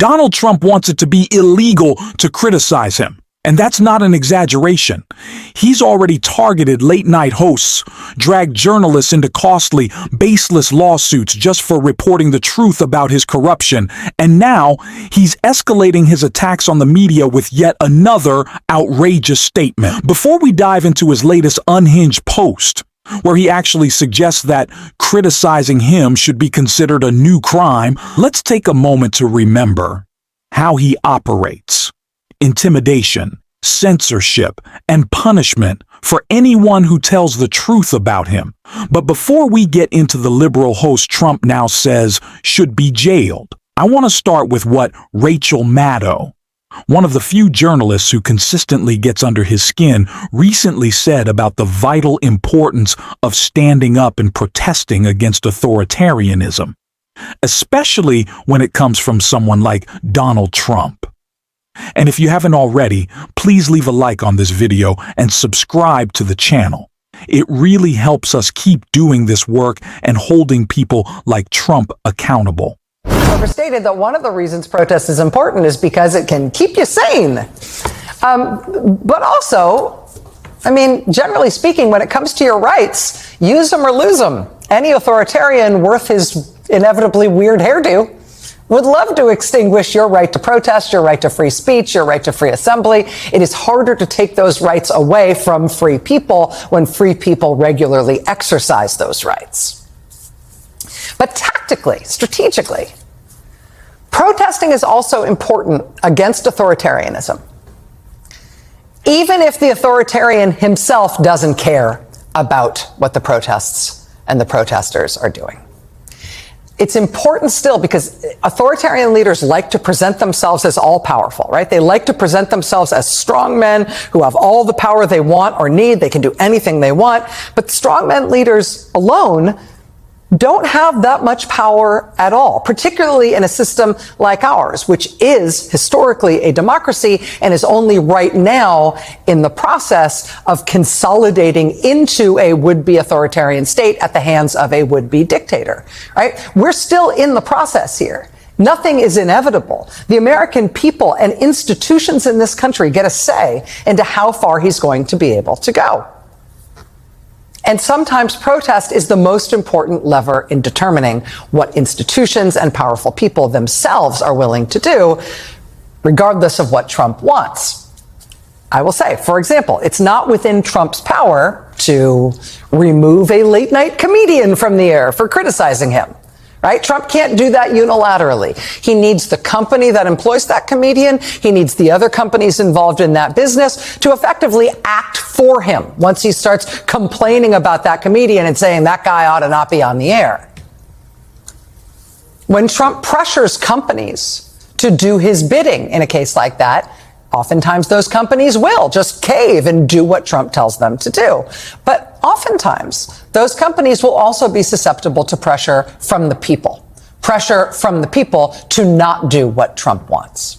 Donald Trump wants it to be illegal to criticize him. And that's not an exaggeration. He's already targeted late-night hosts, dragged journalists into costly, baseless lawsuits just for reporting the truth about his corruption, and now he's escalating his attacks on the media with yet another outrageous statement. Before we dive into his latest unhinged post, where he actually suggests that criticizing him should be considered a new crime, let's take a moment to remember how he operates. Intimidation, censorship, and punishment for anyone who tells the truth about him. But before we get into the liberal host Trump now says should be jailed, I want to start with what Rachel Maddow, one of the few journalists who consistently gets under his skin, recently said about the vital importance of standing up and protesting against authoritarianism, especially when it comes from someone like Donald Trump. And if you haven't already, please leave a like on this video and subscribe to the channel. It really helps us keep doing this work and holding people like Trump accountable. Overstated that one of the reasons protest is important is because it can keep you sane. But also, I mean, generally speaking, when it comes to your rights, use them or lose them. Any authoritarian worth his inevitably weird hairdo would love to extinguish your right to protest, your right to free speech, your right to free assembly. It is harder to take those rights away from free people when free people regularly exercise those rights. But tactically, strategically, protesting is also important against authoritarianism, even if the authoritarian himself doesn't care about what the protests and the protesters are doing. It's important still because authoritarian leaders like to present themselves as all-powerful, right? They like to present themselves as strongmen who have all the power they want or need. They can do anything they want. But strongmen leaders alone don't have that much power at all, particularly in a system like ours, which is historically a democracy and is only right now in the process of consolidating into a would-be authoritarian state at the hands of a would-be dictator, right? We're still in the process here. Nothing is inevitable. The American people and institutions in this country get a say into how far he's going to be able to go. And sometimes protest is the most important lever in determining what institutions and powerful people themselves are willing to do, regardless of what Trump wants. I will say, for example, it's not within Trump's power to remove a late-night comedian from the air for criticizing him. Right? Trump can't do that unilaterally. He needs the company that employs that comedian. He needs the other companies involved in that business to effectively act for him once he starts complaining about that comedian and saying that guy ought to not be on the air. When Trump pressures companies to do his bidding in a case like that, oftentimes those companies will just cave and do what Trump tells them to do. But oftentimes, those companies will also be susceptible to pressure from the people. Pressure from the people to not do what Trump wants.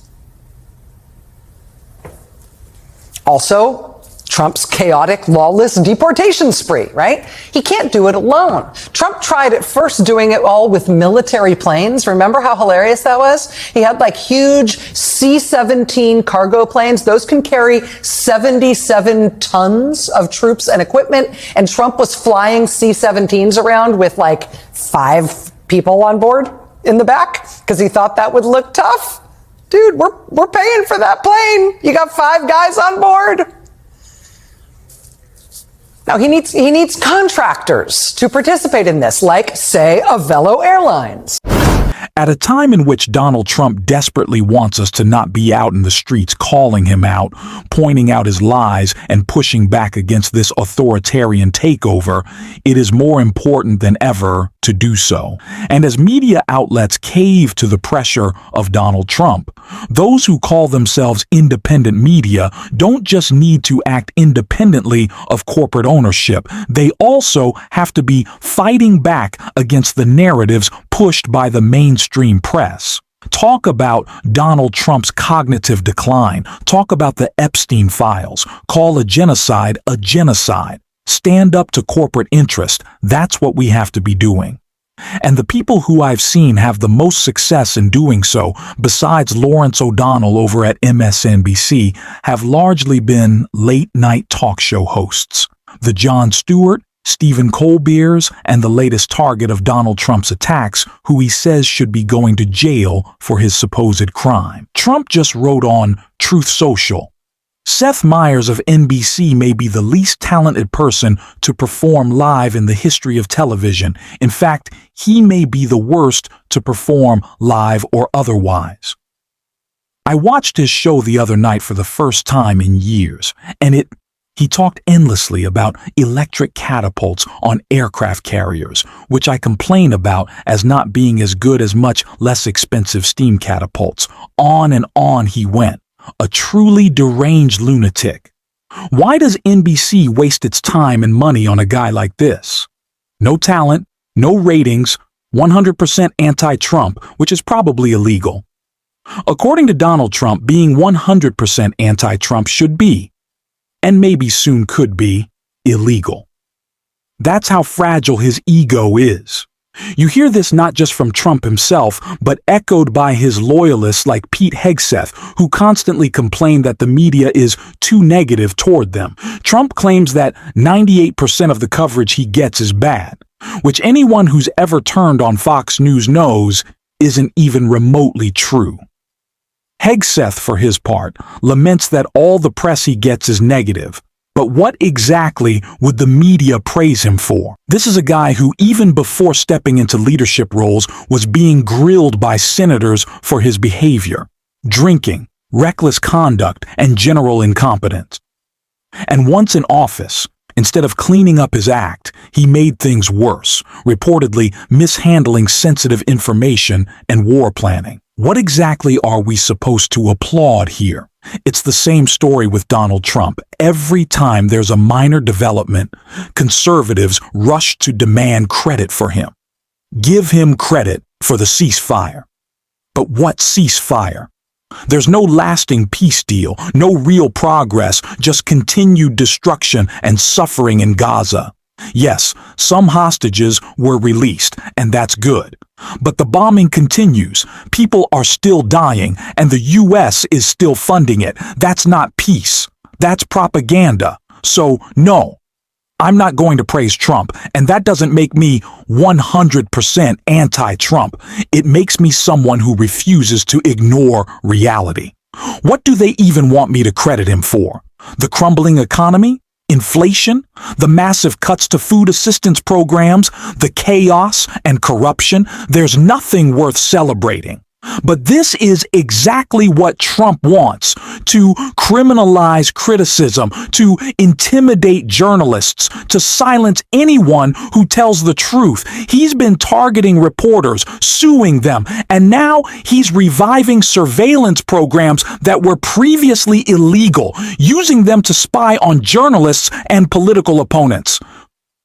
Also, Trump's chaotic, lawless deportation spree, right? He can't do it alone. Trump tried at first doing it all with military planes. Remember how hilarious that was? He had like huge C-17 cargo planes. Those can carry 77 tons of troops and equipment. And Trump was flying C-17s around with like 5 people on board in the back because he thought that would look tough. Dude, we're paying for that plane. You got 5 guys on board. Now, he needs contractors to participate in this, like, say, Avelo Airlines. At a time in which Donald Trump desperately wants us to not be out in the streets calling him out, pointing out his lies, and pushing back against this authoritarian takeover, it is more important than ever to do so. And as media outlets cave to the pressure of Donald Trump, those who call themselves independent media don't just need to act independently of corporate ownership. They also have to be fighting back against the narratives pushed by the mainstream press. Talk about Donald Trump's cognitive decline. Talk about the Epstein files. Call a genocide a genocide. Stand up to corporate interest. That's what we have to be doing. And the people who I've seen have the most success in doing so, besides Lawrence O'Donnell over at MSNBC, have largely been late-night talk show hosts. The Jon Stewart, Stephen Colbert's, and the latest target of Donald Trump's attacks, who he says should be going to jail for his supposed crime. Trump just wrote on Truth Social, Seth Meyers of NBC may be the least talented person to perform live in the history of television. In fact, he may be the worst to perform live or otherwise. I watched his show the other night for the first time in years, and he talked endlessly about electric catapults on aircraft carriers, which I complain about as not being as good as much less expensive steam catapults. On and on he went. A truly deranged lunatic. Why does NBC waste its time and money on a guy like this? No talent, no ratings, 100% anti-Trump, which is probably illegal. According to Donald Trump, being 100% anti-Trump should be, and maybe soon could be, illegal. That's how fragile his ego is. You hear this not just from Trump himself, but echoed by his loyalists like Pete Hegseth, who constantly complain that the media is too negative toward them. Trump claims that 98% of the coverage he gets is bad, which anyone who's ever turned on Fox News knows isn't even remotely true. Hegseth, for his part, laments that all the press he gets is negative. But what exactly would the media praise him for? This is a guy who, even before stepping into leadership roles, was being grilled by senators for his behavior, drinking, reckless conduct, and general incompetence. And once in office, instead of cleaning up his act, he made things worse, reportedly mishandling sensitive information and war planning. What exactly are we supposed to applaud here? It's the same story with Donald Trump. Every time there's a minor development, conservatives rush to demand credit for him. Give him credit for the ceasefire. But what ceasefire? There's no lasting peace deal, no real progress, just continued destruction and suffering in Gaza. Yes, some hostages were released, and that's good. But the bombing continues. People are still dying, and the U.S. is still funding it. That's not peace. That's propaganda. So, no, I'm not going to praise Trump, and that doesn't make me 100% anti-Trump. It makes me someone who refuses to ignore reality. What do they even want me to credit him for? The crumbling economy? Inflation, the massive cuts to food assistance programs, the chaos and corruption? There's nothing worth celebrating. But this is exactly what Trump wants, to criminalize criticism, to intimidate journalists, to silence anyone who tells the truth. He's been targeting reporters, suing them, and now he's reviving surveillance programs that were previously illegal, using them to spy on journalists and political opponents.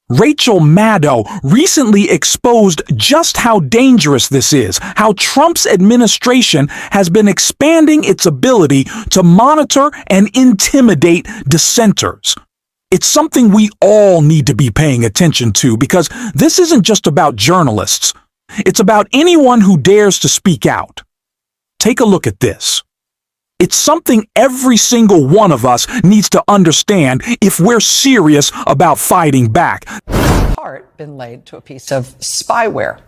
Rachel Maddow recently exposed just how dangerous this is, how Trump's administration has been expanding its ability to monitor and intimidate dissenters. It's something we all need to be paying attention to, because this isn't just about journalists. It's about anyone who dares to speak out. Take a look at this. It's something every single one of us needs to understand if we're serious about fighting back. Part been laid to a piece of spyware,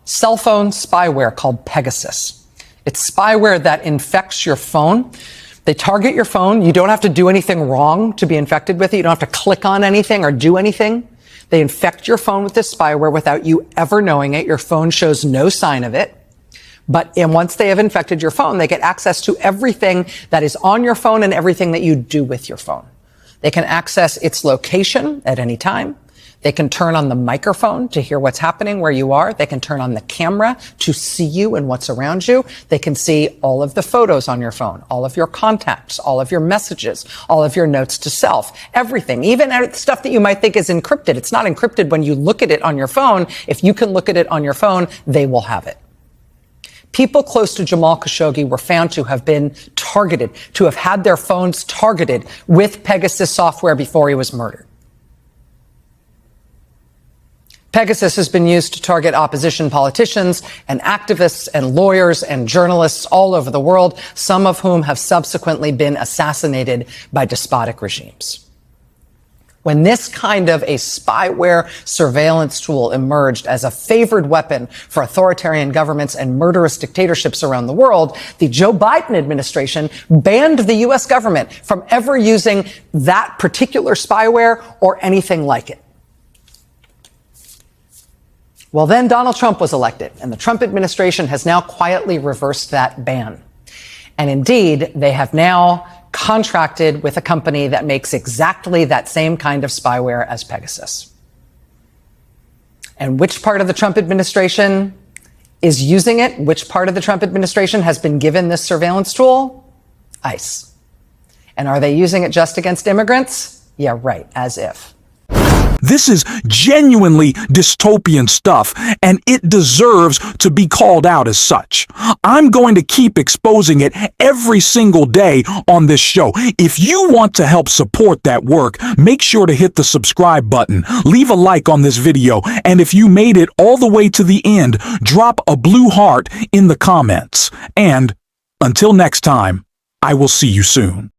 cell phone spyware called Pegasus. It's spyware that infects your phone. They target your phone. You don't have to do anything wrong to be infected with it. You don't have to click on anything or do anything. They infect your phone with this spyware without you ever knowing it. Your phone shows no sign of it. And once they have infected your phone, they get access to everything that is on your phone and everything that you do with your phone. They can access its location at any time. They can turn on the microphone to hear what's happening where you are. They can turn on the camera to see you and what's around you. They can see all of the photos on your phone, all of your contacts, all of your messages, all of your notes to self, everything, even stuff that you might think is encrypted. It's not encrypted when you look at it on your phone. If you can look at it on your phone, they will have it. People close to Jamal Khashoggi were found to have been targeted, to have had their phones targeted with Pegasus software before he was murdered. Pegasus has been used to target opposition politicians and activists and lawyers and journalists all over the world, some of whom have subsequently been assassinated by despotic regimes. When this kind of a spyware surveillance tool emerged as a favored weapon for authoritarian governments and murderous dictatorships around the world, the Joe Biden administration banned the U.S. government from ever using that particular spyware or anything like it. Well, then Donald Trump was elected, and the Trump administration has now quietly reversed that ban. And indeed, they have now contracted with a company that makes exactly that same kind of spyware as Pegasus. And which part of the Trump administration is using it? Which part of the Trump administration has been given this surveillance tool? ICE. And are they using it just against immigrants? Yeah, right, as if. This is genuinely dystopian stuff, and it deserves to be called out as such. I'm going to keep exposing it every single day on this show. If you want to help support that work, make sure to hit the subscribe button, leave a like on this video, and if you made it all the way to the end, drop a blue heart in the comments. And until next time, I will see you soon.